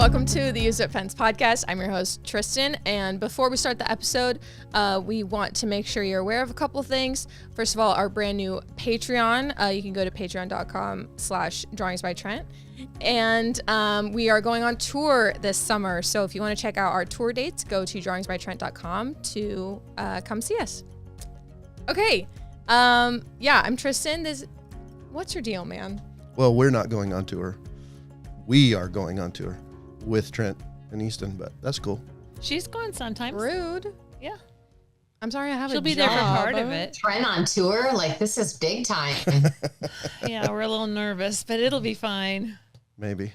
welcome to the Use It Fence podcast. I'm your host, Tristen, and before we start the episode, we want to make sure you're aware of a couple of things. First of all, our brand new Patreon. You can go to patreon.com/drawingsbytrent. And we are going on tour this summer, so if you want to check out our tour dates, go to drawingsbytrent.com to come see us. Okay, I'm Tristen. What's your deal, man? Well, we're not going on tour. We are going on tour with Trent and Easton, but that's cool. She's going sometimes. Rude. Yeah. I'm sorry, I have She'll a be job. there for part of it. Trent on tour? Like, this is big time. Yeah, we're a little nervous, but it'll be fine. Maybe.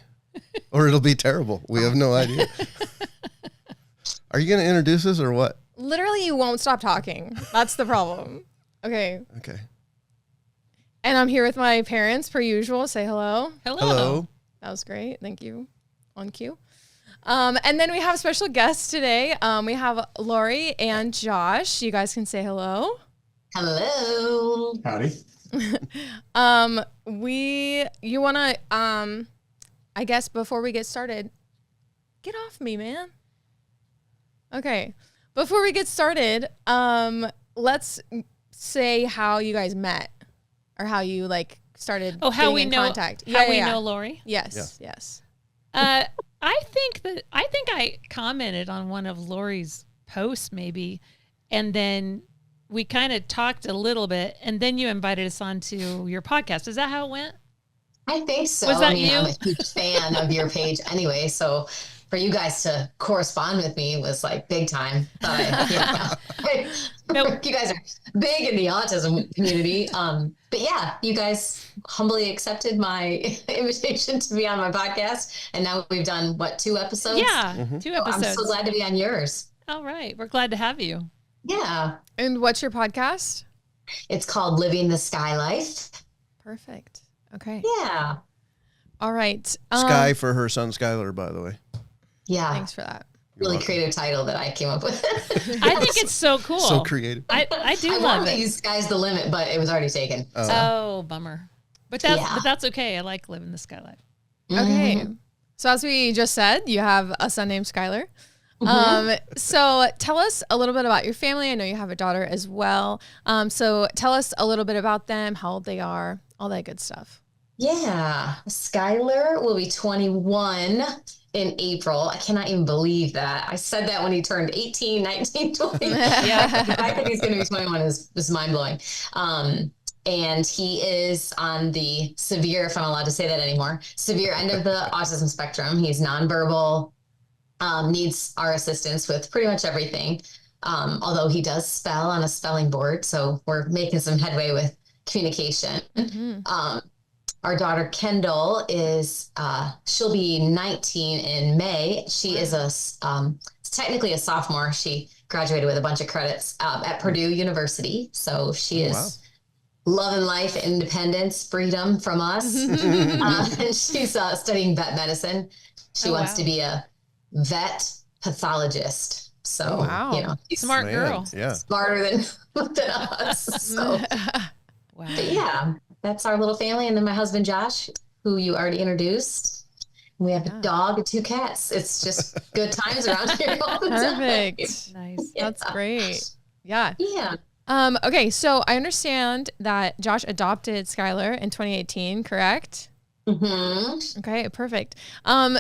Or it'll be terrible. We have no idea. Are you going to introduce us or what? Literally, you won't stop talking. That's the problem. Okay. Okay. And I'm here with my parents, per usual. Say hello. Hello. That was great. Thank you. On cue. And then we have special guests today. We have Laurie and Josh. You guys can say hello. Hello. Howdy. You want to, I guess before we get started, get off me, man. Okay. Before we get started, let's say how you guys met or how you started how we in know contact. How we know Laurie? Yes. Yeah. Yes. I think I commented on one of Laurie's posts maybe, and then we kind of talked a little bit, and then you invited us onto your podcast. Is that how it went? I think so. Was that you? I'm a huge fan of your page anyway, so for you guys to correspond with me was like big time. Nope. You guys are big in the autism community. But yeah, you guys humbly accepted my invitation to be on my podcast. And now we've done, 2 episodes? Yeah, 2 episodes. I'm so glad to be on yours. All right. We're glad to have you. Yeah. And what's your podcast? It's called Living the Sky Life. Perfect. Okay. Yeah. All right. Sky for her son, Skyler, by the way. Yeah. Thanks for that. Really creative title that I came up with. I think it's so cool. So creative. I do I love wanted it. to use Sky's the Limit, but it was already taken. Oh, bummer. But that's okay. I like living the sky life. Okay. Mm-hmm. So as we just said, you have a son named Skyler. Mm-hmm. So tell us a little bit about your family. I know you have a daughter as well. So tell us a little bit about them, how old they are, all that good stuff. Yeah. Skyler will be 21 in April. I cannot even believe that. I said that when he turned 18, 19, 20. Yeah. The fact that he's going to be 21 is mind-blowing. And he is on the severe, if I'm allowed to say that anymore, severe end of the autism spectrum. He's nonverbal, needs our assistance with pretty much everything. Although he does spell on a spelling board. So we're making some headway with communication. Mm-hmm. Our daughter Kendall is, she'll be 19 in May. She is technically a sophomore. She graduated with a bunch of credits at Purdue University. So she is loving life, independence, freedom from us. And she's studying vet medicine. She wants to be a vet pathologist. So, she's smart girl. Yeah. Smarter than us. So, Wow. But yeah. That's our little family. And then my husband, Josh, who you already introduced. We have a dog and 2 cats. It's just good times around here all the time. Perfect. Nice. Yeah. That's great. Yeah. Yeah. Okay. So I understand that Josh adopted Skyler in 2018, correct? Mm-hmm. Okay. Perfect.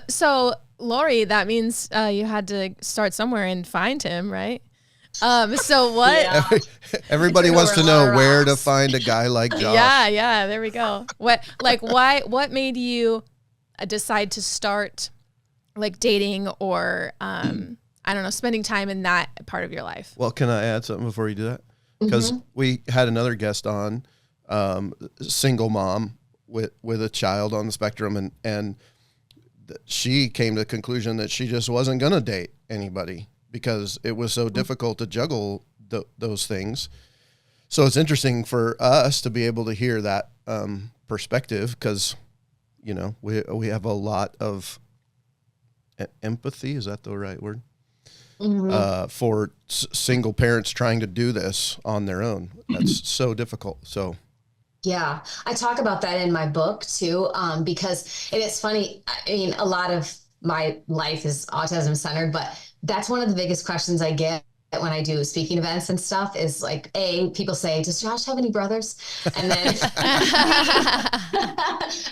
So Laurie, that means you had to start somewhere and find him, right? So what? Yeah. Everybody wants to know where to find a guy like Josh. Yeah, there we go. What made you decide to start dating or I don't know, spending time in that part of your life? Well, can I add something before you do that? Because we had another guest on, single mom with a child on the spectrum, and she came to the conclusion that she just wasn't going to date anybody because it was so difficult to juggle those things. So it's interesting for us to be able to hear that perspective because, we have a lot of empathy. Is that the right word? For single parents trying to do this on their own. That's so difficult. So. Yeah, I talk about that in my book too, because it's funny. I mean, a lot of my life is autism centered, but that's one of the biggest questions I get when I do speaking events and stuff is like, people say, does Josh have any brothers? And then,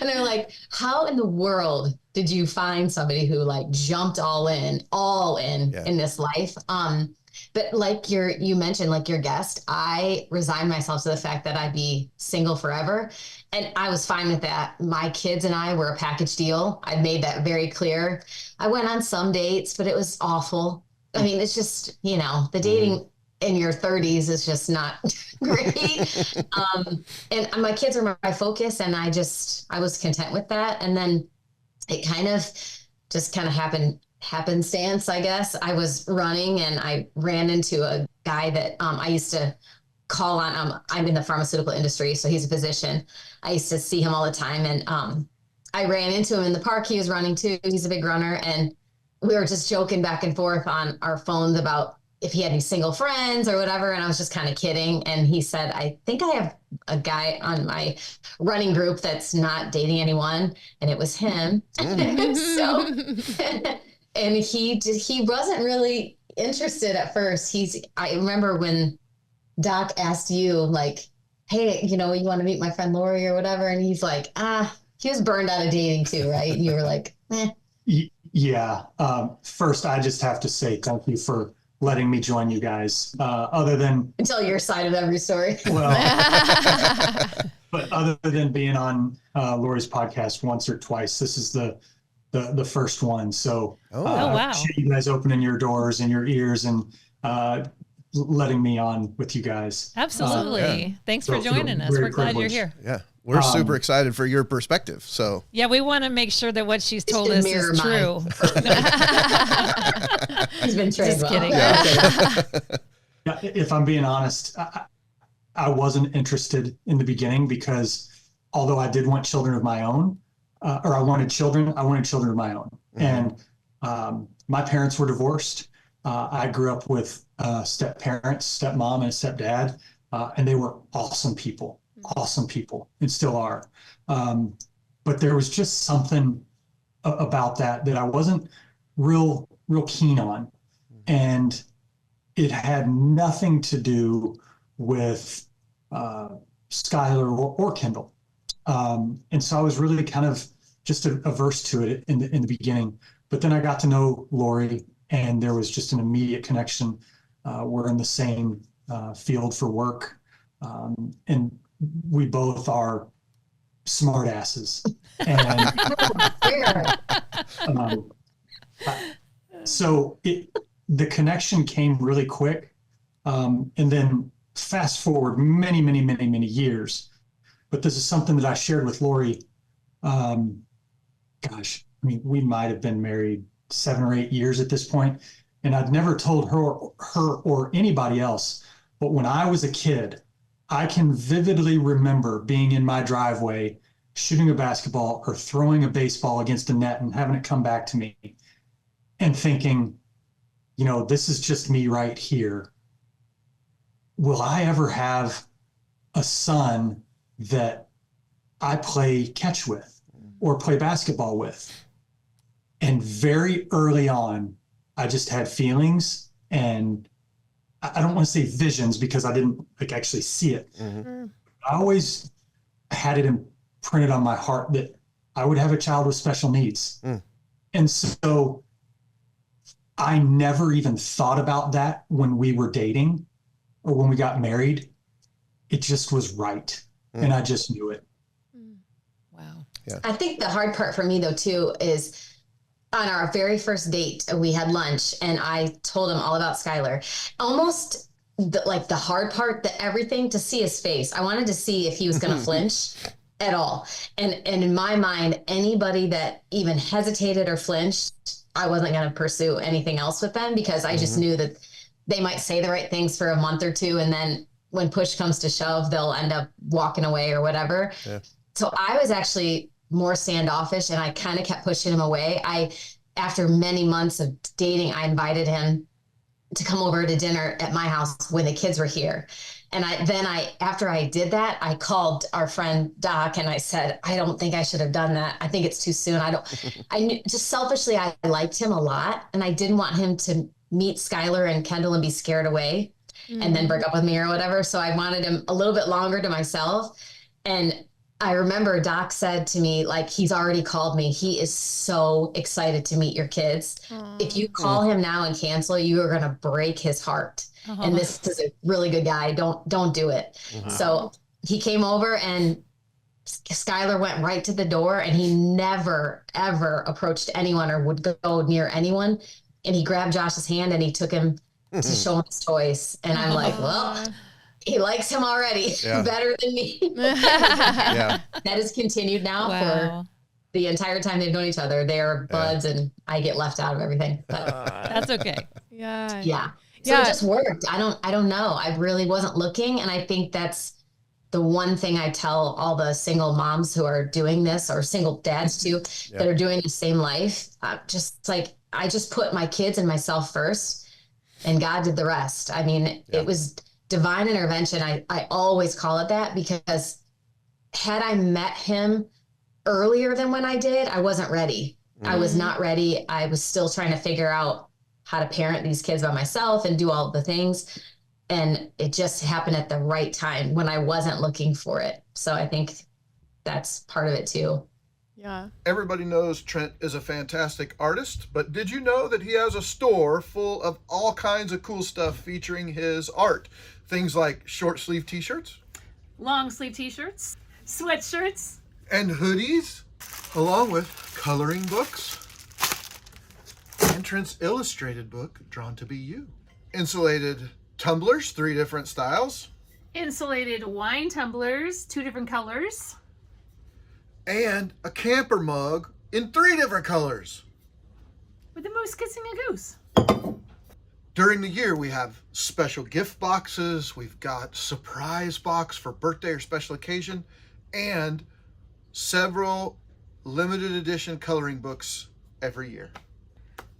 and they're like, how in the world did you find somebody who like jumped all in in this life? But like you mentioned, like your guest, I resigned myself to the fact that I'd be single forever. And I was fine with that. My kids and I were a package deal. I made that very clear. I went on some dates, but it was awful. I mean, it's just, the dating in your 30s is just not great. And my kids are my focus, and I was content with that. And then it kind of happenstance, I guess. I was running and I ran into a guy that I used to call on. I'm in the pharmaceutical industry, so he's a physician. I used to see him all the time. And I ran into him in the park. He was running too. He's a big runner. And we were just joking back and forth on our phones about if he had any single friends or whatever. And I was just kind of kidding. And he said, I think I have a guy on my running group that's not dating anyone. And it was him. So, and he wasn't really interested at first. I remember when Doc asked you like, hey, you want to meet my friend Laurie or whatever. And he's like, he was burned out of dating too, right? And you were like, eh. Yeah. First, I just have to say thank you for letting me join you guys. Other than tell your side of every story. Well, but other than being on Laurie's podcast once or twice, this is the first one. So, wow! Appreciate you guys opening your doors and your ears and letting me on with you guys. Absolutely. Thanks for joining us. We're glad you're here. Yeah. We're super excited for your perspective. So yeah, we want to make sure that what she's told us is true. He's been trained. Just kidding. Yeah, if I'm being honest, I wasn't interested in the beginning because although I did want children of my own, or I wanted children of my own. Mm-hmm. And my parents were divorced. I grew up with step-parents, stepmom and stepdad, and they were awesome people and still are. But there was just something about that I wasn't real keen on. And it had nothing to do with Skyler or Kendall. And so I was really kind of just averse to it in the beginning. But then I got to know Laurie, and there was just an immediate connection. We're in the same field for work. And we both are smart asses. And so the connection came really quick. And then fast forward many, many, many, many years. But this is something that I shared with Laurie. We might have been married 7 or 8 years at this point, and I'd never told her or anybody else. But when I was a kid, I can vividly remember being in my driveway, shooting a basketball or throwing a baseball against a net and having it come back to me and thinking, this is just me right here. Will I ever have a son that I play catch with or play basketball with? And very early on, I just had feelings, and I don't want to say visions because I didn't actually see it. Mm-hmm. I always had it imprinted on my heart that I would have a child with special needs. Mm. And so I never even thought about that when we were dating or when we got married. It just was right. Mm. And I just knew it. Wow. Yeah. I think the hard part for me though, too, is on our very first date, we had lunch and I told him all about Skyler. Almost the hard part, everything, to see his face. I wanted to see if he was going to flinch at all. And in my mind, anybody that even hesitated or flinched, I wasn't going to pursue anything else with them because I just knew that they might say the right things for a month or two. And then when push comes to shove, they'll end up walking away or whatever. Yeah. So I was actually more standoffish and I kind of kept pushing him away. After many months of dating, I invited him to come over to dinner at my house when the kids were here. And after I did that, I called our friend Doc and I said, I don't think I should have done that. I think it's too soon. I knew, just selfishly, I liked him a lot and I didn't want him to meet Skyler and Kendall and be scared away and then break up with me or whatever. So I wanted him a little bit longer to myself. And I remember Doc said to me, like, he's already called me. He is so excited to meet your kids. If you call him now and cancel, you are going to break his heart. And this is a really good guy. Don't do it. So he came over and Skyler went right to the door and he never, ever approached anyone or would go near anyone. And he grabbed Josh's hand and he took him to show him his toys. And I'm like, well, he likes him already better than me. That has continued now for the entire time they've known each other. They're buds and I get left out of everything. But that's okay. So it just worked. I don't know. I really wasn't looking. And I think that's the one thing I tell all the single moms who are doing this, or single dads too, that are doing the same life. Just like, I just put my kids and myself first and God did the rest. I mean, it was divine intervention. I always call it that, because had I met him earlier than when I did, I wasn't ready. I was not ready. I was still trying to figure out how to parent these kids by myself and do all the things. And it just happened at the right time when I wasn't looking for it. So I think that's part of it too. Yeah. Everybody knows Trent is a fantastic artist, but did you know that he has a store full of all kinds of cool stuff featuring his art? Things like short sleeve t-shirts, long sleeve t-shirts, sweatshirts, and hoodies, along with coloring books and Trent's illustrated book, Drawn to Be You. Insulated tumblers, 3 different styles. Insulated wine tumblers, 2 different colors. And a camper mug in 3 different colors. With the moose kissing a goose. During the year, we have special gift boxes. We've got surprise box for birthday or special occasion, and several limited edition coloring books every year.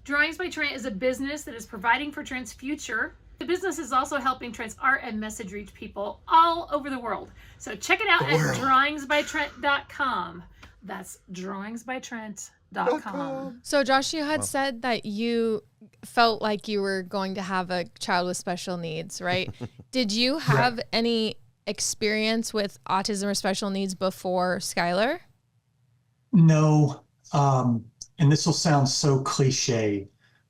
Drawings by Trent is a business that is providing for Trent's future. The business is also helping Trent's art and message reach people all over the world. So check it out at drawingsbytrent.com. That's drawingsbytrent.com. So Josh, you had said that you felt like you were going to have a child with special needs, right? Did you have any experience with autism or special needs before Skyler? No. And this will sound so cliche,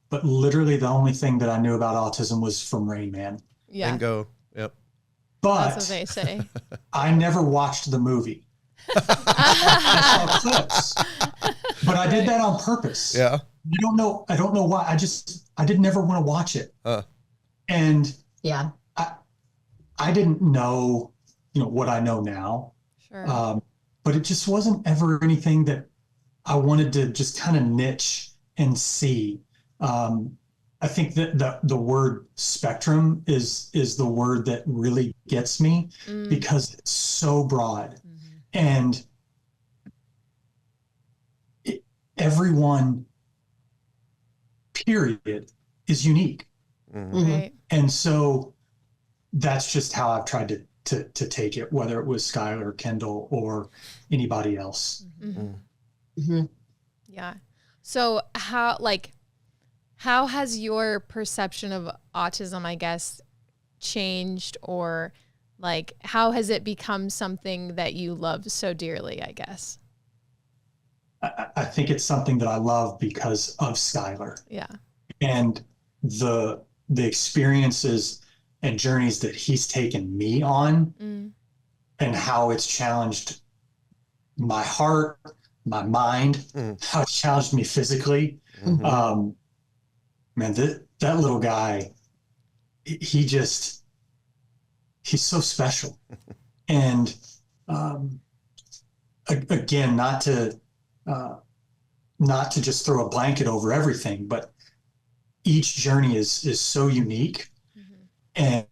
but literally the only thing that I knew about autism was from Rain Man. Yeah. Bingo. Yep. But that's what they say. I never watched the movie. I saw clips, but I did that on purpose. Yeah. I don't know why. I didn't ever want to watch it. And I didn't know, what I know now. Sure. But it just wasn't ever anything that I wanted to just kind of niche and see. I think that the word spectrum is the word that really gets me because it's so broad. And everyone, period, is unique. Right. And so that's just how I've tried to take it, whether it was Skyler, Kendall, or anybody else. Yeah. So how has your perception of autism, I guess, changed, or like how has it become something that you love so dearly, I guess? I think it's something that I love because of Skyler. Yeah. And the experiences and journeys that he's taken me on and how it's challenged my heart, my mind, how it's challenged me physically. Man, that little guy, he's so special. And again, not to just throw a blanket over everything, but each journey is so unique, and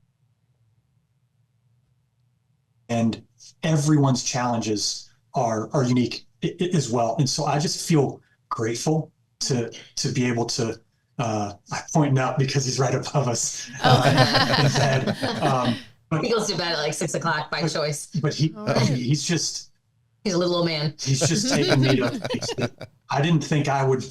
everyone's challenges are unique as well. And so I just feel grateful to be able to I point out because he's right above us in bed. But He goes to bed at like 6 o'clock by choice. But he's a little old man. He's just taken me to places that I didn't think I would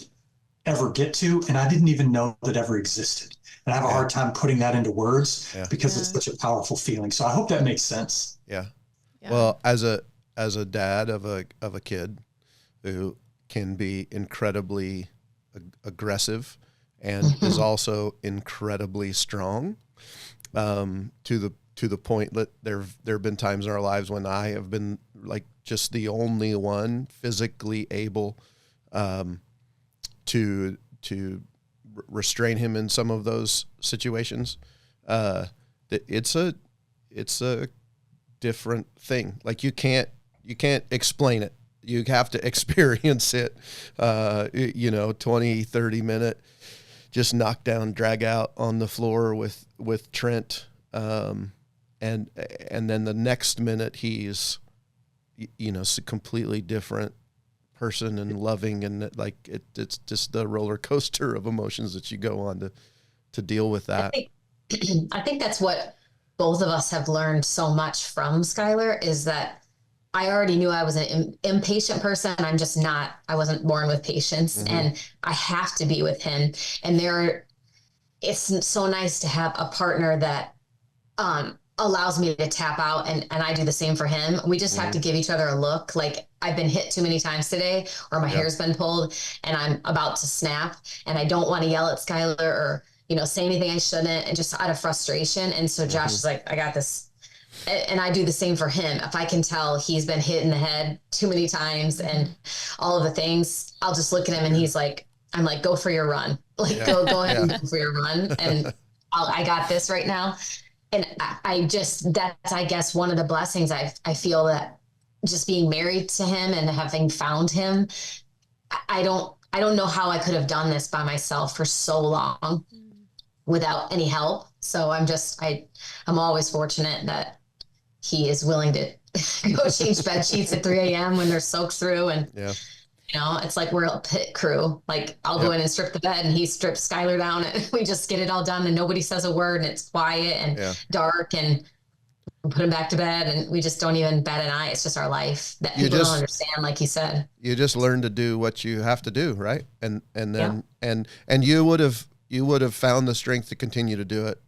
ever get to, and I didn't even know that ever existed. And I have a hard time putting that into words because it's such a powerful feeling. So I hope that makes sense. Yeah. Well, as a dad of a kid who can be incredibly aggressive and is also incredibly strong, to the point that there have been times in our lives when I have been like just the only one physically able to restrain him in some of those situations. It's a different thing. Like you can't explain it. You have to experience it. 20, 30 minute, just knock down, drag out on the floor with Trent. And then the next minute he's, a completely different person and loving, and like it's just the roller coaster of emotions that you go on to deal with that. I think that's what both of us have learned so much from Skyler is that I already knew I was an impatient person. I wasn't born with patience, and I have to be with him. And it's so nice to have a partner that allows me to tap out, and I do the same for him. We just have to give each other a look. Like I've been hit too many times today, or my hair's been pulled and I'm about to snap, and I don't want to yell at Skyler or, say anything I shouldn't, and just out of frustration. And so Josh is like, I got this. And I do the same for him. If I can tell he's been hit in the head too many times and all of the things, I'll just look at him and I'm like, go for your run. Like, go ahead and go for your run. And I got this right now. And that's, I guess, one of the blessings I feel that just being married to him and having found him, I don't know how I could have done this by myself for so long without any help. So I'm always fortunate that he is willing to go change bed sheets at 3 a.m. when they're soaked through. And, it's like we're a pit crew. Like I'll go in and strip the bed and he strips Skyler down and we just get it all done and nobody says a word and it's quiet and dark and put him back to bed and we just don't even bat an eye. It's just our life that people don't understand, like you said. You just learn to do what you have to do, right? And then and you would have found the strength to continue to do it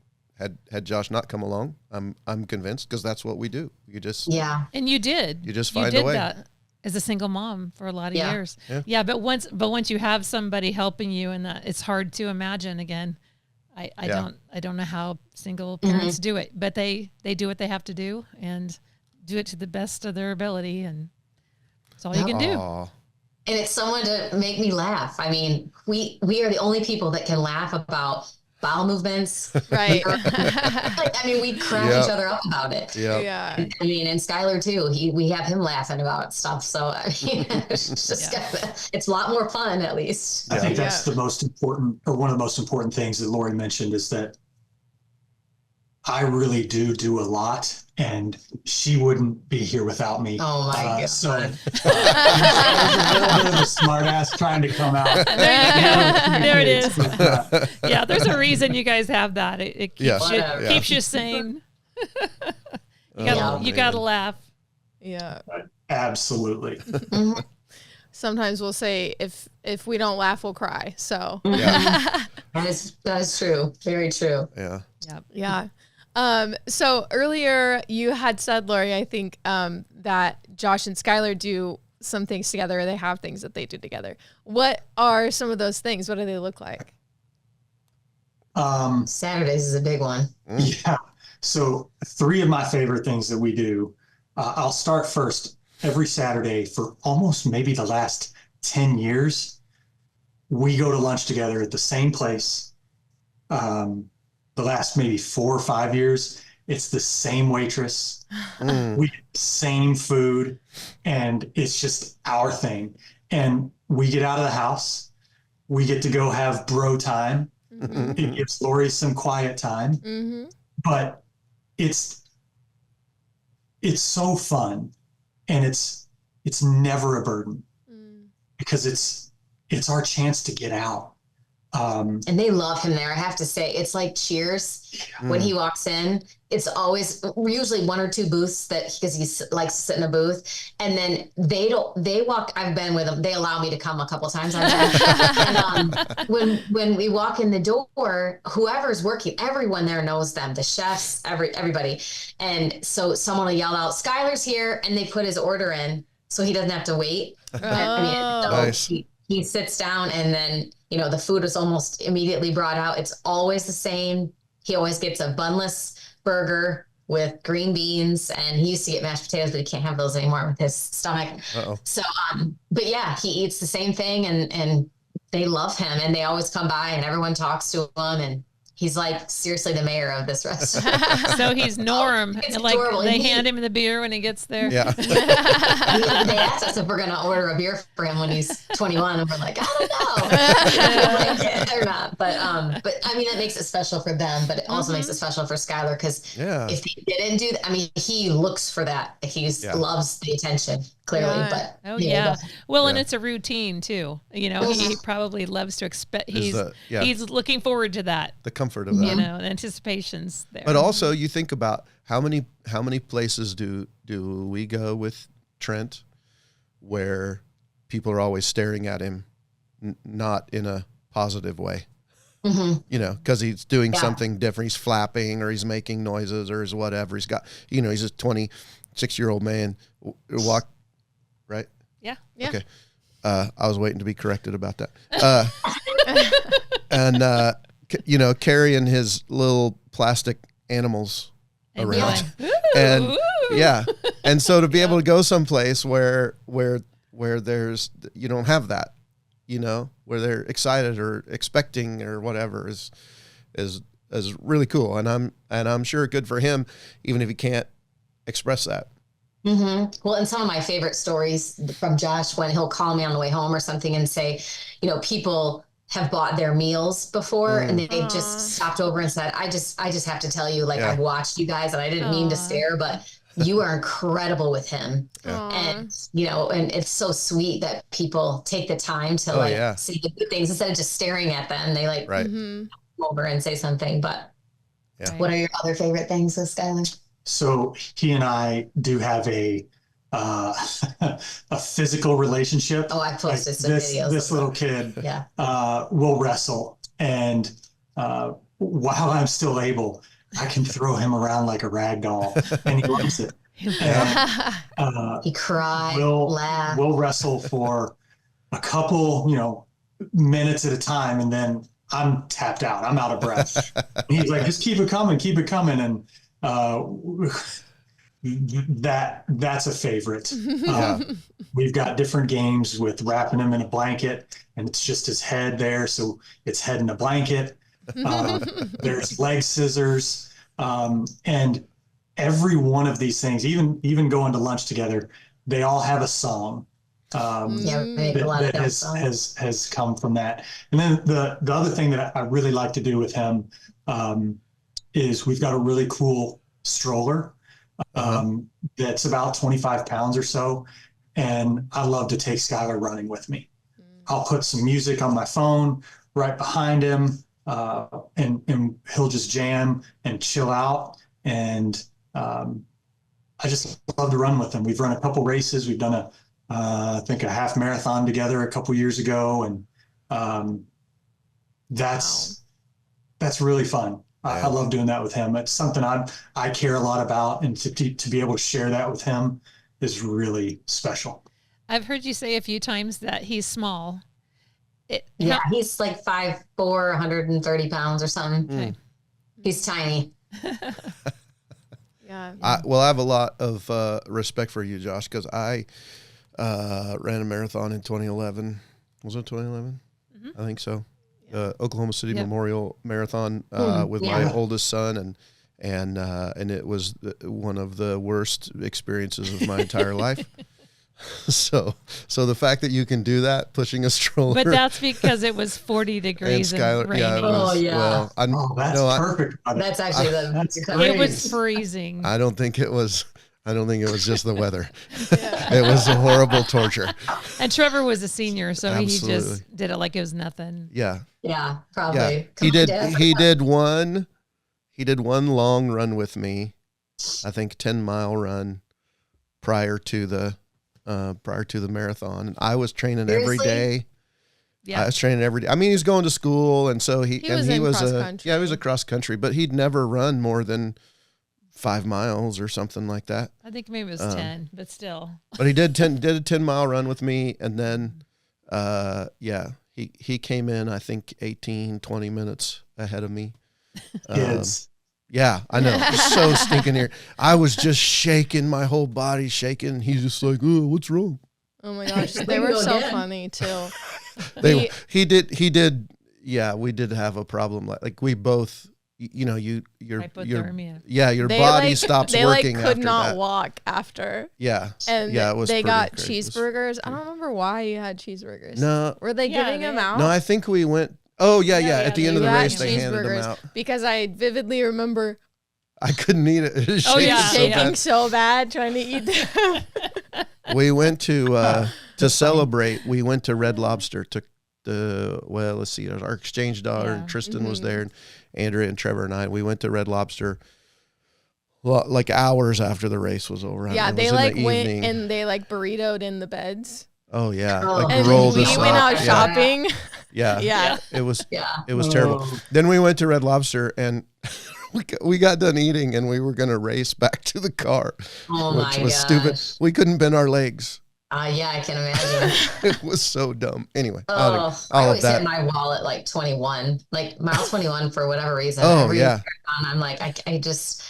had Josh not come along. I'm convinced, because that's what we do. You just and you did. You just find a way. That as a single mom for a lot of years. Yeah, but once you have somebody helping you, and that it's hard to imagine again. I don't know how single parents do it, but they do what they have to do and do it to the best of their ability, and that's all you can do. And it's someone to make me laugh. I mean, we are the only people that can laugh about bowel movements. Right. We crack each other up about it. Yeah. And Skyler too. We have him laughing about stuff. So it's just it's a lot more fun, at least. I think that's the most important, or one of the most important things that Laurie mentioned, is that I really do a lot, and she wouldn't be here without me. Oh my God. So there's a little bit of a smart ass trying to come out. There it is. Yeah, there's a reason you guys have that. It keeps you sane. You gotta laugh. Yeah. Absolutely. Sometimes we'll say if we don't laugh, we'll cry. So that is true. Very true. Yeah. Yeah. So earlier you had said, Laurie, I think that Josh and Skyler do some things together. They have things that they do together. What are some of those things? What do they look like? Saturdays is a big one. Yeah. So 3 of my favorite things that we do. I'll start first. Every Saturday for almost maybe the last 10 years, we go to lunch together at the same place. The last maybe 4 or 5 years, it's the same waitress. We get the same food, and it's just our thing. And we get out of the house. We get to go have bro time. It gives Laurie some quiet time, but it's so fun, and it's never a burden because it's our chance to get out. And they love him there. I have to say, it's like Cheers when he walks in. It's always usually one or two booths because he likes to sit in a booth. And then they walk. I've been with them. They allow me to come a couple times. And when we walk in the door, whoever's working, everyone there knows them. The chefs, everybody. And so someone will yell out, "Skyler's here," and they put his order in, so he doesn't have to wait. Nice. He sits down, and then, the food is almost immediately brought out. It's always the same. He always gets a bunless burger with green beans, and he used to get mashed potatoes, but he can't have those anymore with his stomach. Uh-oh. So, but yeah, he eats the same thing, and they love him, and they always come by, and everyone talks to him, and he's like seriously the mayor of this restaurant. So he's Norm. It's and like adorable. they hand him the beer when he gets there. Yeah. They asked us if we're going to order a beer for him when he's 21, and we're like, I don't know if we like it or not. But I mean, that makes it special for them, but it also makes it special for Skyler, because if he didn't do that, I mean, he looks for that. He loves the attention, clearly. But and it's a routine too. He probably loves to expect. He's looking forward to that. The comfort of that. The anticipation's there. But also, you think about how many places do we go with Trent where people are always staring at him, not in a positive way. Because he's doing something different. He's flapping, or he's making noises, or whatever. He's got, he's a 26-year-old man. Walk, right? Yeah. Okay. I was waiting to be corrected about that. And carrying his little plastic animals around. And and so to be able to go someplace where there's, you don't have that, where they're excited or expecting or whatever is really cool. And I'm sure good for him, even if he can't express that. Well, and some of my favorite stories from Josh, when he'll call me on the way home or something and say, people have bought their meals before and they just stopped over and said, I just have to tell you, like, I've watched you guys and I didn't mean to stare, but you are incredible with him. And, and it's so sweet that people take the time to see the good things instead of just staring at them. They come over and say something. But what are your other favorite things with Skyler? So he and I do have a physical relationship. Oh, I posted some videos. This little kid will wrestle. And while I'm still able, I can throw him around like a rag doll, and he loves it. And, he cried, laughed. We'll wrestle for a couple, minutes at a time, and then I'm tapped out. I'm out of breath. And he's like, just keep it coming. And that's a favorite. We've got different games with wrapping him in a blanket, and it's just his head there, so it's head in a blanket. There's leg scissors, and every one of these things, even going to lunch together, they all have a song. That has come from that. And then the other thing that I really like to do with him is we've got a really cool stroller that's about 25 pounds or so. And I love to take Skyler running with me. I'll put some music on my phone right behind him, and he'll just jam and chill out. And I just love to run with him. We've run a couple races. We've done I think a half marathon together a couple years ago. And that's really fun. I love doing that with him. It's something I care a lot about, and to be able to share that with him is really special. I've heard you say a few times that he's small. He's like 5'4", 130 pounds or something. Okay. He's tiny. I have a lot of respect for you, Josh, because I ran a marathon in 2011. Was it 2011? I think so. Oklahoma City Memorial Marathon with my oldest son, and it was one of the worst experiences of my entire life. So the fact that you can do that, pushing a stroller, but that's because it was 40 degrees and Skyler, raining. That's perfect. That's actually it was freezing. I don't think it was I don't think it was just the weather. It was a horrible torture. And Trevor was a senior, so he Absolutely. just did it like it was nothing. Yeah. Yeah, probably. Yeah. Come on, Dad. He did one long run with me. I think 10-mile run prior to the marathon. And I was training every Seriously? day. Yeah. I was training every day. I mean, he's going to school, and so he was in cross he country. was a cross country, but he'd never run more than 5 miles or something like that. I think maybe it was 10, but still. But he did a 10-mile run with me, and then he came in, I think 18, 20 minutes ahead of me. Kids. Yeah, I know. So stinking here. I was just shaking, my whole body shaking. He's just like, "Oh, what's wrong?" Oh my gosh, they We were go so again. funny too. He did. Yeah, we did have a problem. Like we both, your Hypothermia. your They body like, stops they working like could after not that. walk after. Yeah, And yeah, it was they pretty got crazy. cheeseburgers. I don't remember why you had cheeseburgers. No, Were they Yeah, giving them they- out? no, I think we went. Oh yeah. At the they end of the got race, they handed them cheeseburgers out. because I vividly remember I couldn't eat it. It was Oh, shaking yeah. so shaking bad. so bad trying to eat them. We went to celebrate. We went to Red Lobster. Took let's see, our exchange daughter Yeah. Tristen was there, and Andrea and Trevor and I. We went to Red Lobster. Like hours after the race was over. Yeah, It they was in like the went evening. and they like burritoed in the beds. Oh yeah, Oh. like And rolled we us went up. out Yeah. shopping. Yeah. Yeah. It was Yeah. terrible. Oh. Then we went to Red Lobster, and we got done eating, and we were gonna race back to the car, Oh which my was gosh. stupid. We couldn't bend our legs. Yeah, I can imagine. It was so dumb. Anyway, Oh, all I of always that. hit my wall at like 21, like mile 21 for whatever reason. Oh, Every yeah. marathon, I'm like, I just,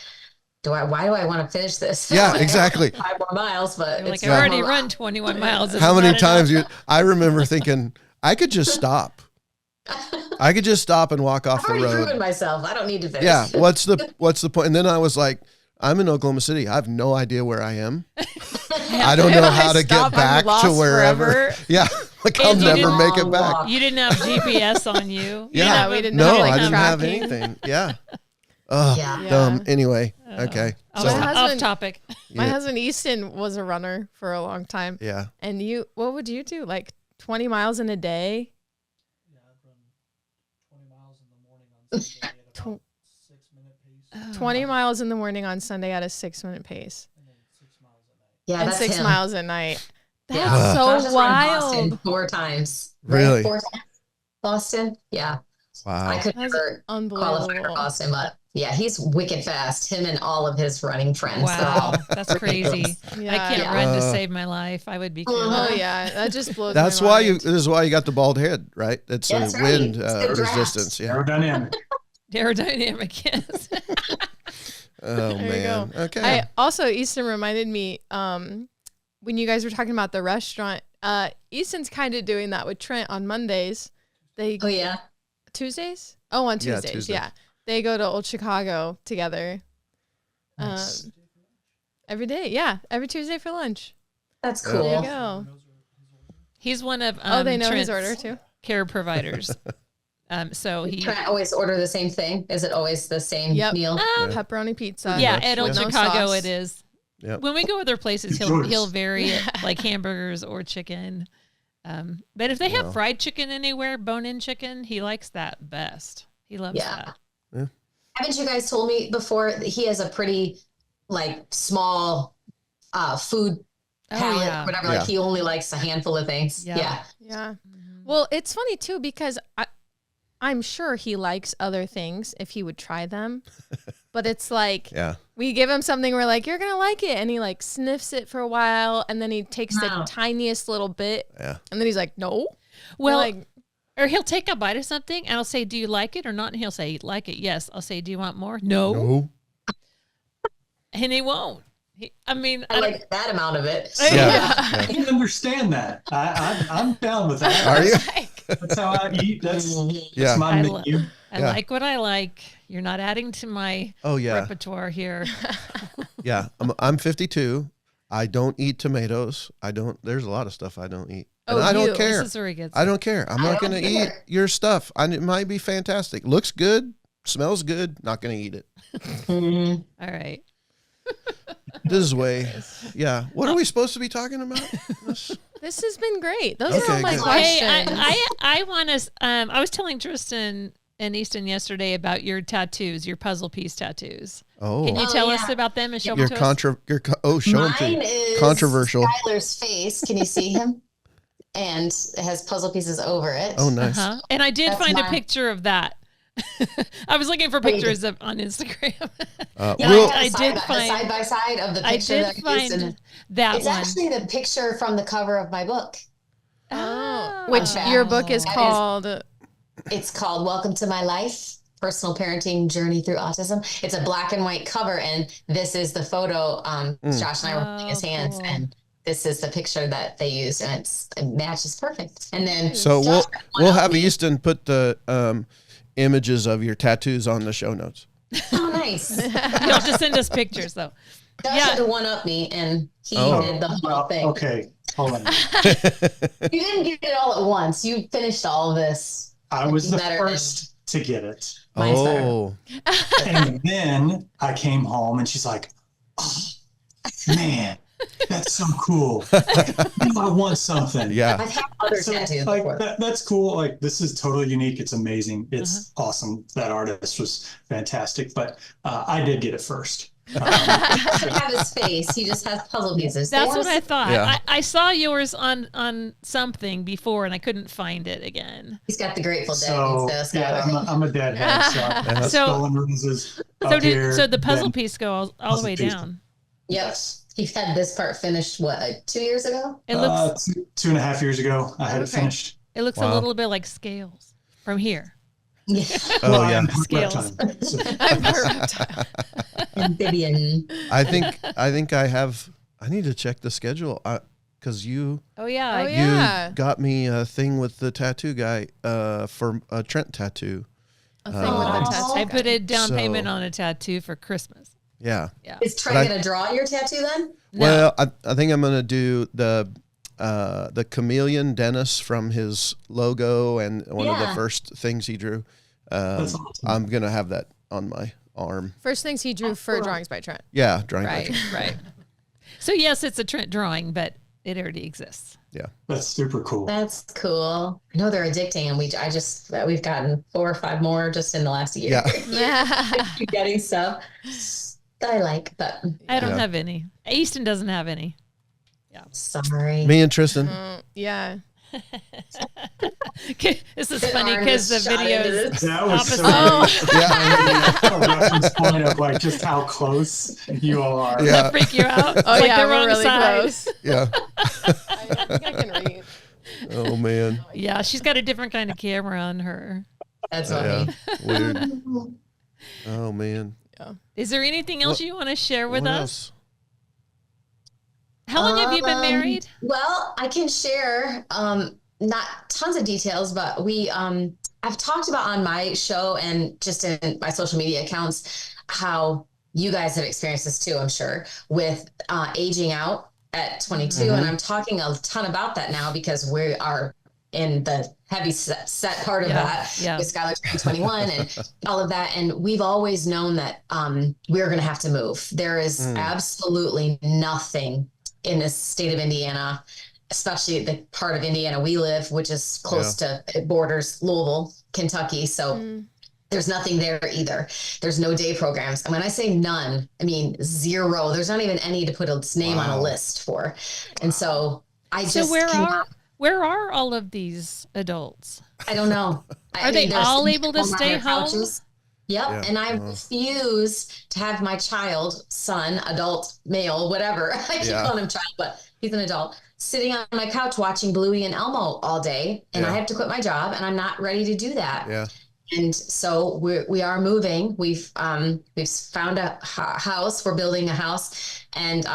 why do I want to finish this? Yeah, Like, exactly. 5 more miles, but You're it's like, I've already more- run 21 miles. This How is many not times enough. I remember thinking I could just stop. I could just stop and walk off I've the already road. proven myself. I don't need to finish. Yeah. What's the point? And then I was like, I'm in Oklahoma City. I have no idea where I am. I don't know how to Stop, get I'm back to lost wherever. forever. Yeah. Like I'll And you never didn't- make it Long back. walk. You didn't have GPS on you. Yeah, we didn't No, have, like, I didn't have tracking. anything. Yeah. Oh, Yeah. dumb. Anyway. Okay. Off, My So, husband- off topic. My yeah. husband Easton was a runner for a long time. Yeah. And what would you do? Like 20 miles in a day? Yeah, I'd run 20 miles in the morning on Sunday at about Tw- 6-minute pace, 20 miles in the morning on Sunday at a 6-minute pace. and then 6 miles at night. Yeah, And that's 6 him. miles at night. That's Yeah. Josh so has run Boston wild. 4 times. Really? 4 times. Boston? Yeah. I Wow. could That's never qualify for unbelievable. Boston, but yeah, he's wicked fast. Him and all of his running friends. They're all Wow, that's crazy. Yeah. I can't Yeah. run to Uh, save my life. I would be Uh-huh. killed. Oh yeah, that just blows This my is mind. why you got the bald head, right? It's That's a right. wind It's the draft. resistance. Yeah. Aerodynamic. Aerodynamic, yes. Oh There you man. go. Okay. I also Easton reminded me when you guys were talking about the restaurant. Easton's kind of doing that with Trent on Mondays. They Oh yeah. Tuesdays? Oh, on Yeah, Tuesdays. Tuesdays. Yeah, they go to Old Chicago together. Nice. Every day. Yeah, every Tuesday for lunch. That's Yeah. cool. There you go. He's one of They know his Trent's order too. care providers. So he Can I always order the same thing? Is it always the same Yep. meal? Pepperoni pizza. yeah, much. at Old No Chicago sauce. it is. Yep. When we go other places, Good he'll choice. vary it like hamburgers or chicken. But if they have Wow. fried chicken anywhere, bone-in chicken, he likes that best. He loves Yeah. that. Haven't you guys told me before that he has a pretty like small food palate, yeah. whatever. Yeah. Like he only likes a handful of things. Yeah. Yeah. Yeah. Well, it's funny too because I'm sure he likes other things if he would try them. But it's like Yeah. we give him something, we're like, you're going to like it. And he like sniffs it for a while. And then he takes Wow. the tiniest little bit. Yeah. And then he's like, no. Well, We're like, or he'll take a bite of something and I'll say, do you like it or not? And he'll say, like it. Yes. I'll say, do you want more? No. No. And he won't. I mean, I like that amount of it. Yeah. I can understand that. I'm down with that. Are you? That's how I eat. That's Yeah. my I menu. I Yeah. like what I like. You're not adding to my Oh yeah. repertoire here. Yeah. I'm 52. I don't eat tomatoes. There's a lot of stuff I don't eat. And Oh, I don't you. care. This is where he gets. I don't care. I'm I not don't going to eat care. your stuff. It might be fantastic. Looks good. Smells good. Not going to eat it. Mhm. All right. This is way. Yeah. What are we supposed to be talking about? This has been great. Those Okay, are all my good. questions. Hey, I want to. I was telling Tristen and Easton yesterday about your tattoos, your puzzle piece tattoos. Oh. Can you tell us about them and show them to us? Show them to Mine you. is Controversial. Skyler's face. Can you see him? And it has puzzle pieces over it. Oh, nice. And I did That's find a mine. picture of that. I was looking for pictures on Instagram. I did find side by side of the I picture did that find that it's one. actually the picture from the cover of my book. Which your book is That is- called. It's called Welcome to My Life, Personal Parenting Journey Through Autism. It's a black and white cover, and this is the photo Josh and I were holding his hands, cool. and this is the picture that they use, and it matches perfect. And then So Josh we'll have Easton put the images of your tattoos on the show notes. oh nice. You'll have to send us pictures though. Josh had to one up me, and he did the whole thing. Okay, hold on. You didn't get it all at once. You finished all of this. I was the Better first to get it. Mine's better. Oh. And then I came home and she's like, oh, man, that's so cool. I want something. Yeah. I've had other So, tattoos like, before. that's cool. Like, this is totally unique. It's amazing. It's awesome. That artist was fantastic. But I did get it first. He doesn't have his face. He just has puzzle pieces. That's what I thought. Yeah. I saw yours on something before and I couldn't find it again. He's got the Grateful Dead. So, So, yeah, I'm a deadhead. So, that's So- Skull and Roses So up here, so the puzzle then- piece go all the way puzzle piece. down. Yep. He had this part finished, what, like 2 years ago? It looks 2.5 years ago, I had it finished. it looks a Wow. little bit like scales from here. Yeah. Oh, yeah. I'm part Scales. reptile, so- I'm a reptile. Amphibian. I think I need to check the schedule because you Oh, yeah. got me a thing with the tattoo guy for a Trent tattoo. A thing with the tattoo. I put a down So- payment on a tattoo for Christmas. Yeah. Is Trent But I- going to draw your tattoo then? Well, I think I'm gonna do the chameleon Dennis from his logo and one of the Yeah. first things he drew. That's awesome. I'm gonna have that on my arm. First things he drew for cool. Drawings by Trent. Yeah, drawing. Right, picture. right. So yes, it's a Trent drawing, but it already exists. Yeah. That's super cool. That's cool. I know they're addicting, and we've gotten 4 or 5 more just in the last year. Yeah. Keep getting stuff that I like, but I don't Yeah. have any. Easton doesn't have any. sorry. Me and Tristen. Yeah. This is His funny arm because the just shot video into is this. That was so opposite. a reference point of like just how close you all are. Yeah. freak you out. It's Oh, like yeah, the we're wrong really side. close. Yeah. I think I can read. Oh man. Yeah, she's got a different kind of camera on her. That's Yeah. funny. Weird. Oh man. Is there anything else What- you want to share with What us? else? How long have you been married? Well, I can share not tons of details, but I've talked about on my show and just in my social media accounts how you guys have experienced this too, I'm sure, with aging out at 22. And I'm talking a ton about that now because we are in the heavy set part of that with Skyler turning 21 and all of that. And we've always known that we're going to have to move. There is absolutely nothing in the state of Indiana, especially the part of Indiana we live, which is close to, it borders Louisville, Kentucky. So there's nothing there either. There's no day programs. And when I say none, I mean 0. There's not even any to put its name on a list for. And so I just where are all of these adults? I don't know. Are they all able to stay home? Couches. Yep. Yeah. And I refuse to have my son, adult, male, whatever. I keep calling him child, but he's an adult, sitting on my couch watching Bluey and Elmo all day. And I have to quit my job and I'm not ready to do that. Yeah. And so we are moving. We've found a house. We're building a house, and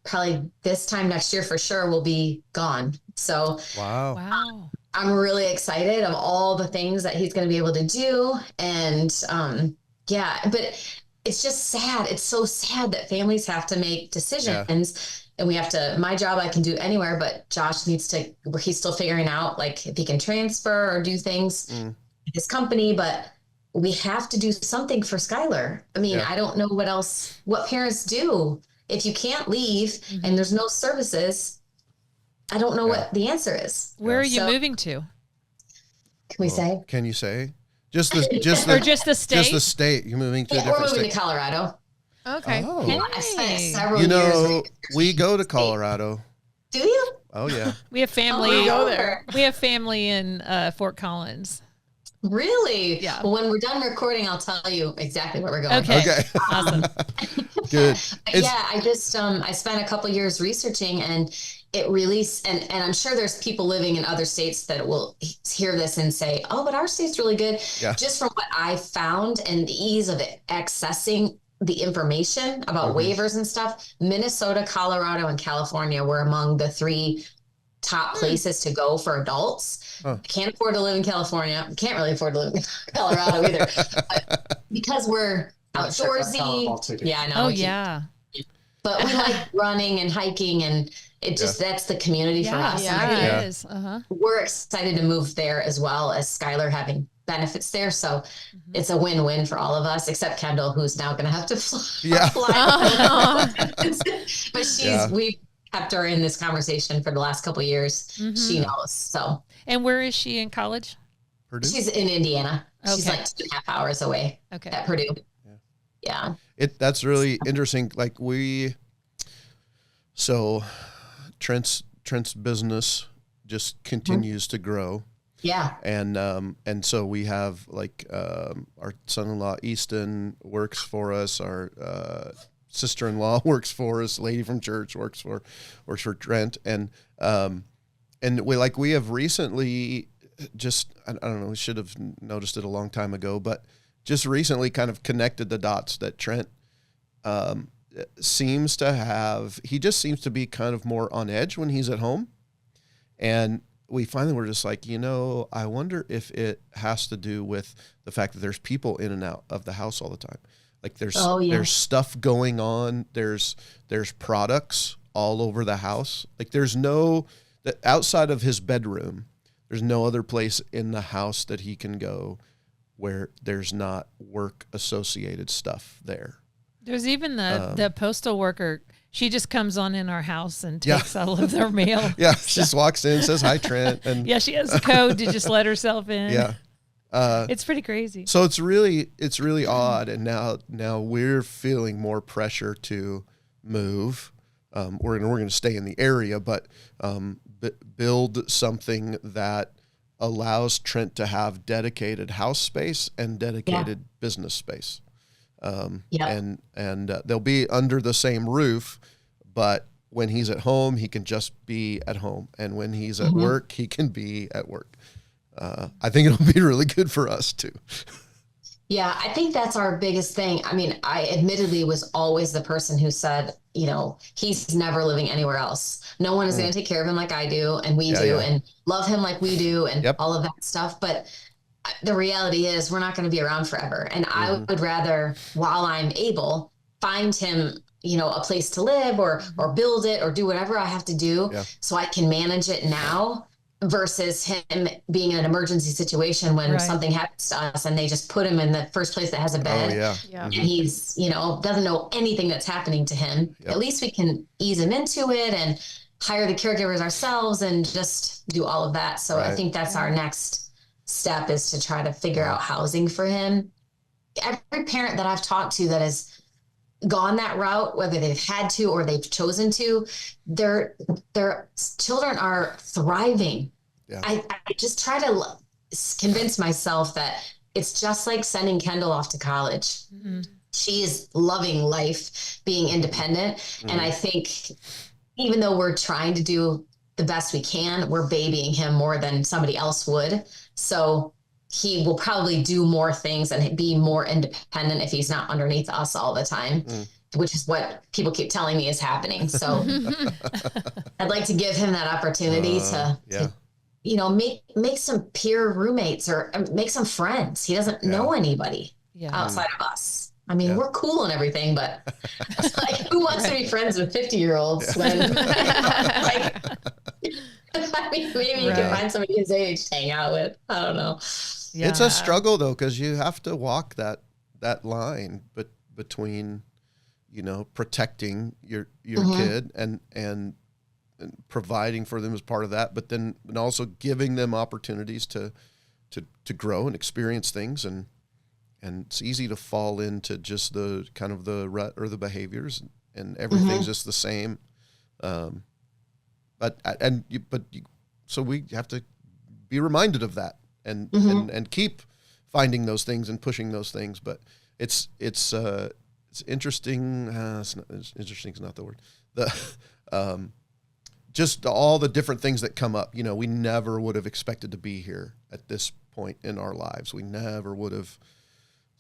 probably this time next year for sure we'll be gone. So Wow. I'm really excited of all the things that he's going to be able to do. And but it's just sad. It's so sad that families have to make decisions. And we have to, my job I can do anywhere, but Josh he's still figuring out like if he can transfer or do things in his company, but we have to do something for Skyler. I mean, I don't know what parents do. if you can't leave and there's no services, I don't know what the answer is. Where are you moving to? Can we say? Can you say? Just the Or just the state? Just the state. You're moving to a different we're moving state. to Colorado. Okay. Oh. I spent several You years. know, we go to Colorado. Do you? Oh yeah. We have family. Oh, go there. We have family in Fort Collins. Really? Yeah. Well, when we're done recording, I'll tell you exactly where we're going. Okay. Okay. Awesome. Good. Yeah, I just I spent a couple years researching, and it really and I'm sure there's people living in other states that will hear this and say, "Oh, but our state's really good." Yeah. Just from what I found and the ease of it accessing the information about waivers and stuff, Minnesota, Colorado, and California were among the 3 top places to go for adults. Huh. Can't afford to live in California. Can't really afford to live in Colorado either. But because we're outdoorsy. Yeah, I know. Oh, yeah. But we like running and hiking, and it just that's the community for us. And I think Yeah, it is. Uh-huh. we're excited to move there as well as Skyler having benefits there. So it's a win-win for all of us, except Kendall, who's now going to have to fly. But we've kept her in this conversation for the last couple of years. She knows. So. And where is she in college? Purdue? She's in Indiana. She's Okay. like 2.5 hours away at Purdue. Yeah. That's really interesting. Like Trent's business just continues to grow. Yeah. And so we have like our son-in-law Easton works for us. Our sister-in-law works for us. Lady from church works for Trent. And we have recently just, I don't know, we should have noticed it a long time ago, but just recently kind of connected the dots that Trent seems to be kind of more on edge when he's at home. And we finally were just like, I wonder if it has to do with the fact that there's people in and out of the house all the time. Like there's stuff going on. There's products all over the house. Like outside of his bedroom, there's no other place in the house that he can go where there's not work associated stuff there. There's even the postal worker. She just comes on in our house and takes all of their mail. Yeah, she just walks in, says hi, Trent, and she has a code to just let herself in. Yeah, it's pretty crazy. So it's really odd, and now we're feeling more pressure to move. We're going to stay in the area, but build something that allows Trent to have dedicated house space and dedicated business space. And they'll be under the same roof, but when he's at home, he can just be at home. And when he's at work, he can be at work. I think it'll be really good for us too. Yeah, I think that's our biggest thing. I mean, I admittedly was always the person who said, he's never living anywhere else. No one is going to take care of him like I do, and we do, and love him like we do, and all of that stuff. But the reality is we're not going to be around forever. And I would rather, while I'm able, find him, a place to live or build it or do whatever I have to do so I can manage it now versus him being in an emergency situation when something happens to us and they just put him in the first place that has a bed. And he's, doesn't know anything that's happening to him. At least we can ease him into it and hire the caregivers ourselves and just do all of that. So I think that's our next step, is to try to figure out housing for him. Every parent that I've talked to that has gone that route, whether they've had to or they've chosen to, their children are thriving. I just try to convince myself that it's just like sending Kendall off to college. She is loving life, being independent. And I think even though we're trying to do the best we can, we're babying him more than somebody else would. So he will probably do more things and be more independent if he's not underneath us all the time, which is what people keep telling me is happening. So I'd like to give him that opportunity to make some peer roommates or make some friends. He doesn't know anybody outside of us. I mean, we're cool and everything, but like, who wants to be friends with 50-year-olds when I mean, maybe you can find somebody his age to hang out with. I don't know. It's a struggle though, because you have to walk that line between protecting your Mm-hmm. kid and providing for them as part of that, but then and also giving them opportunities to grow and experience things, and it's easy to fall into just the kind of the rut or the behaviors, and everything's just the same. So we have to be reminded of that and keep finding those things and pushing those things. But it's interesting. Interesting is not the word. Just all the different things that come up. We never would have expected to be here at this point in our lives. We never would have.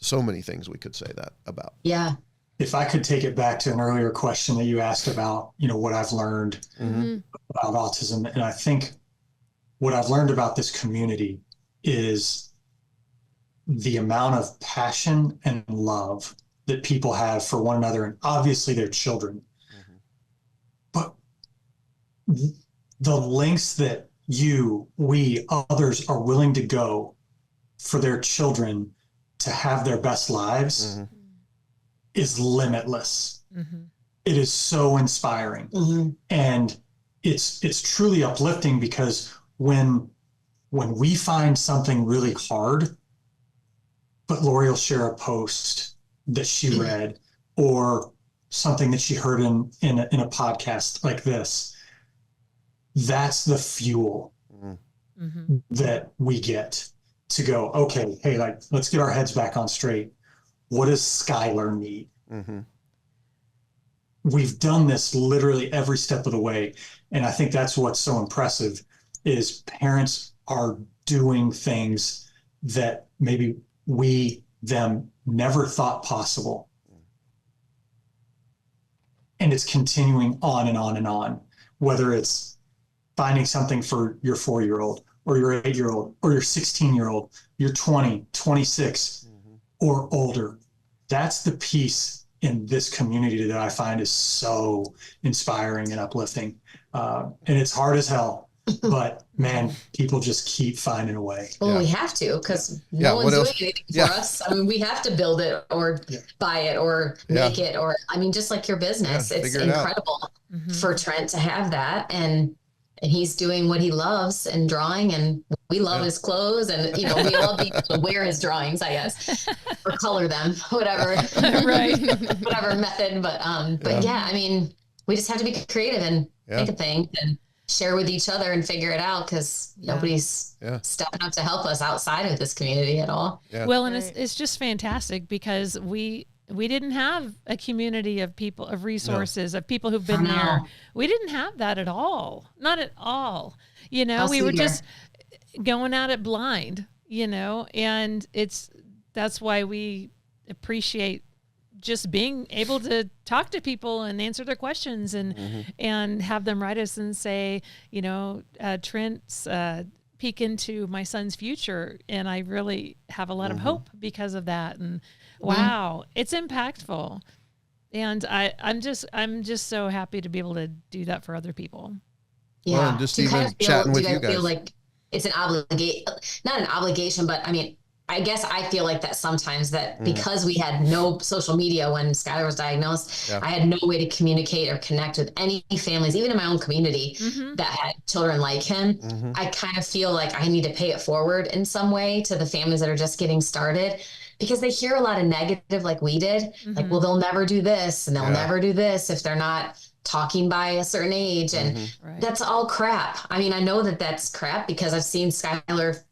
So many things we could say that about. Yeah. If I could take it back to an earlier question that you asked about, what I've learned about autism. And I think what I've learned about this community is the amount of passion and love that people have for one another, and obviously their children. But the lengths that we, others are willing to go for their children to have their best lives is limitless. It is so inspiring. And it's truly uplifting, because when we find something really hard, but Laurie will share a post that she read or something that she heard in a podcast like this, that's the fuel that we get to go, okay, hey, let's get our heads back on straight. What does Skyler need? We've done this literally every step of the way. And I think that's what's so impressive, is parents are doing things that maybe them never thought possible. And it's continuing on and on and on, whether it's finding something for your 4-year-old or your 8-year-old or your 16-year-old, your 20, 26 or older. That's the piece in this community that I find is so inspiring and uplifting. And it's hard as hell, but man, people just keep finding a way. Well, we have to, because no one's doing anything for us. I mean, we have to build it or buy it or make it, or, just like your business, it's incredible for Trent to have that. And he's doing what he loves and drawing, and we love his clothes, and we love being able to wear his drawings, I guess, or color them, whatever, whatever method. But we just have to be creative and think of things and share with each other and figure it out, because nobody's stepping up to help us outside of this community at all. Well, and it's just fantastic, because we didn't have a community of people, of resources, of people who've been there. We didn't have that at all. Not at all. We were just going at it blind, and that's why we appreciate just being able to talk to people and answer their questions and have them write us and say, Trent's peek into my son's future. And I really have a lot of hope because of that. And wow, it's impactful. And I'm just so happy to be able to do that for other people. Yeah. Well, just even chatting with you guys. Feel like it's an obligation, not an obligation, but I guess I feel like that sometimes, that because we had no social media when Skyler was diagnosed, I had no way to communicate or connect with any families, even in my own community, that had children like him. I kind of feel like I need to pay it forward in some way to the families that are just getting started, because they hear a lot of negative, like we did, like, well, they'll never do this and they'll never do this if they're not talking by a certain age. And that's all crap. I know that that's crap, because I've seen Skyler,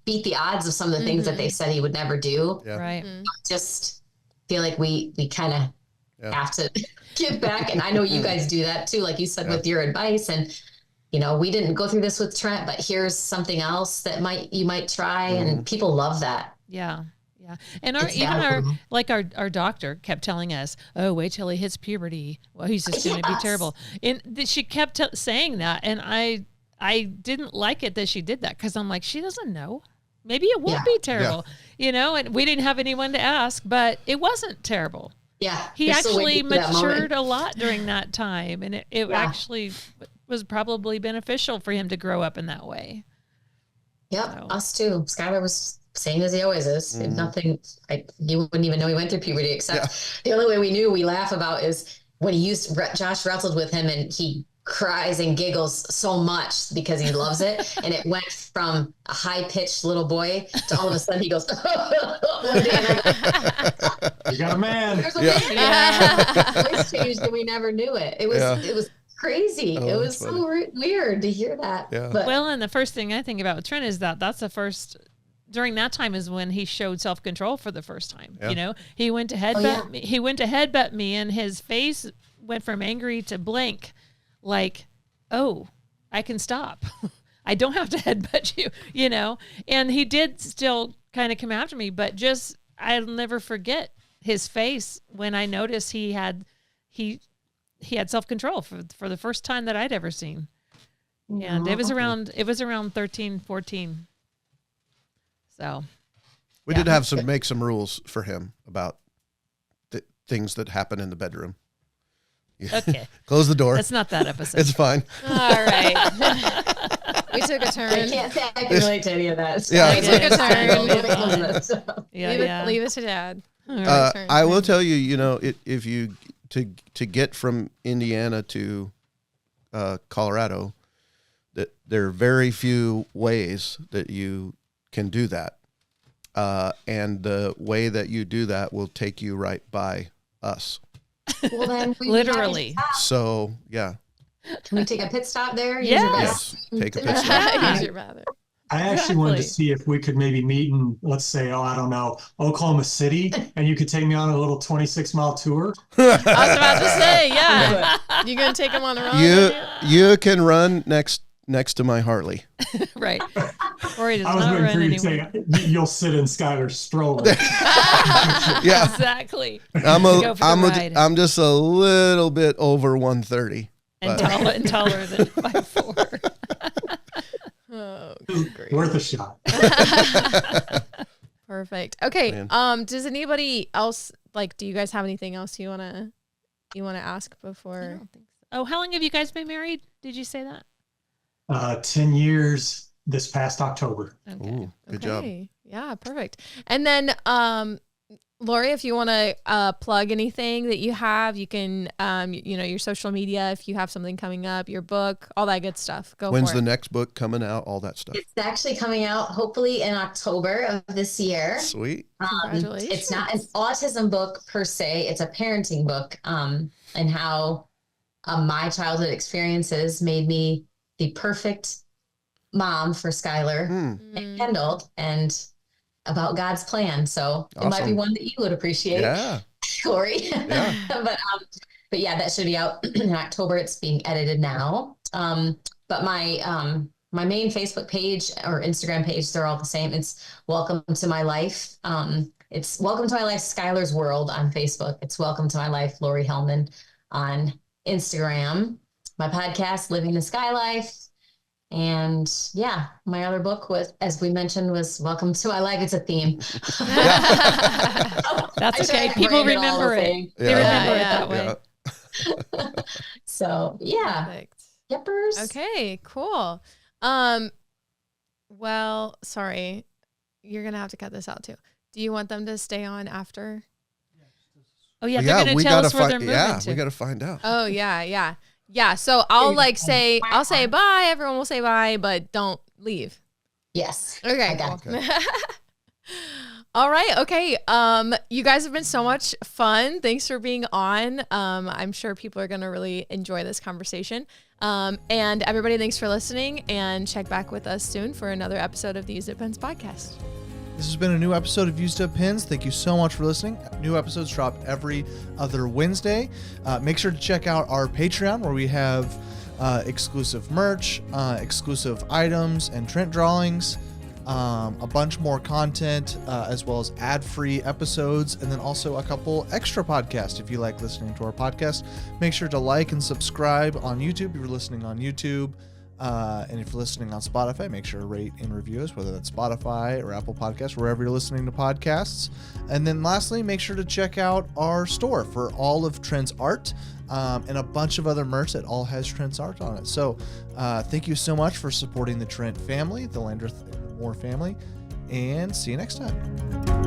beat the odds of some of the things that they said he would never do. Right. I just feel like we kind of have to give back. And I know you guys do that too, like you said, with your advice. And, we didn't go through this with Trent, but here's something else that you might try. And people love that. Yeah. Yeah. And our doctor kept telling us, oh, wait till he hits puberty. Well, he's just going to be terrible. And she kept saying that. And I didn't like it that she did that, because I'm like, she doesn't know. Maybe it won't be terrible, and we didn't have anyone to ask, but it wasn't terrible. Yeah. He actually matured a lot during that time, and it actually was probably beneficial for him to grow up in that way. Yep. So. Us too. Skyler was same as he always is. Nothing, you wouldn't even know he went through puberty, except the only way we knew we laugh about is when Josh wrestled with him and he cries and giggles so much because he loves it. And it went from a high-pitched little boy to all of a sudden he goes, one day, and I go, You got a man. there's a man. Voice changed and we never knew it. It was crazy. Oh, it was that's so weird to hear that. Yeah. But Well, and the first thing I think about with Trent is that's the first, during that time is when he showed self-control for the first time. Yeah. You know, he went to headbutt me. He went to headbutt me and his face went from angry to blank. Like, oh, I can stop. I don't have to headbutt you, you know? And he did still kind of come after me, but just, I'll never forget his face when I noticed he had self-control for the first time that I'd ever seen. And it was around 13, 14. So We did have to make some rules for him about things that happen in the bedroom. okay. Close the door. That's not that episode. It's fine. All right. We took a turn. I can't say I can relate to any of that. Yeah. We took a turn. Yeah. Leave it to Dad. All right. I will tell you, you know, if you to get from Indiana to Colorado, that there are very few ways that you can do that, and the way that you do that will take you right by us. Well, then Literally. So yeah, Can we take a pit stop there? Yes. take a pit stop. Use your brother. I actually wanted to see if we could maybe meet in, let's say, I don't know, Oklahoma City, and you could take me on a little 26-mile tour. I was about to say, yeah. You gonna take him on the run? You can run next to my Harley. Right. Or he does I was not waiting run for you to anymore. say you'll sit in Skyler's stroller. Yeah, Exactly. I'm just a little bit over 130. And taller than 5'4". Oh, great. Worth a shot. Perfect. Okay. Man. Does anybody else do you guys have anything else you wanna ask before? Oh, how long have you guys been married? Did you say that? 10 years this past October. Okay. Ooh, good job. Yeah, perfect. And then, Laurie, if you want to plug anything that you have, you can, your social media, if you have something coming up, your book, all that good stuff. When's for the it. next book coming out? All that stuff. It's actually coming out hopefully in October of this year. Sweet. Congratulations. It's not an autism book per se. It's a parenting book, and how my childhood experiences made me the perfect mom for Skyler and Kendall, and about God's plan. So it might be Awesome. one that you would appreciate, Yeah. Corey. Yeah. but yeah, that should be out in October. It's being edited now. But my main Facebook page or Instagram page, they're all the same. It's Welcome to My Life. It's Welcome to My Life Skyler's World on Facebook. It's Welcome to My Life Laurie Hellmann on Instagram. My podcast, Living the Sky Life. And yeah, my other book was, as we mentioned, was Welcome to My Life. It's a theme. That's okay. People remember it. They remember it that way. Yeah. So yeah. Perfect. Yepers. Okay, cool. Well, sorry. You're going to have to cut this out too. Do you want them to stay on after? Oh, yeah. They're going to tell us where they're moving to. we got to find out. Oh, yeah. So I'll say bye. Everyone will say bye, but don't leave. Yes. Okay. I got Cool. All right. Okay. You guys have been so much fun. Thanks for being on. I'm sure people are going to really enjoy this conversation. And everybody, thanks for listening, and check back with us soon for another episode of the Use It Pens podcast. This has been a new episode of Used Up Pins. Thank you so much for listening. New episodes drop every other Wednesday. Make sure to check out our Patreon, where we have exclusive merch, exclusive items and Trent drawings, a bunch more content, as well as ad-free episodes, and then also a couple extra podcasts. If you like listening to our podcast, make sure to like and subscribe on YouTube if you're listening on YouTube. And if you're listening on Spotify, make sure to rate and review us, whether that's Spotify or Apple Podcasts, wherever you're listening to podcasts. And then lastly, make sure to check out our store for all of Trent's art, and a bunch of other merch that all has Trent's art on it. So thank you so much for supporting the Trent family, the Landreth and Moore family. and see you next time.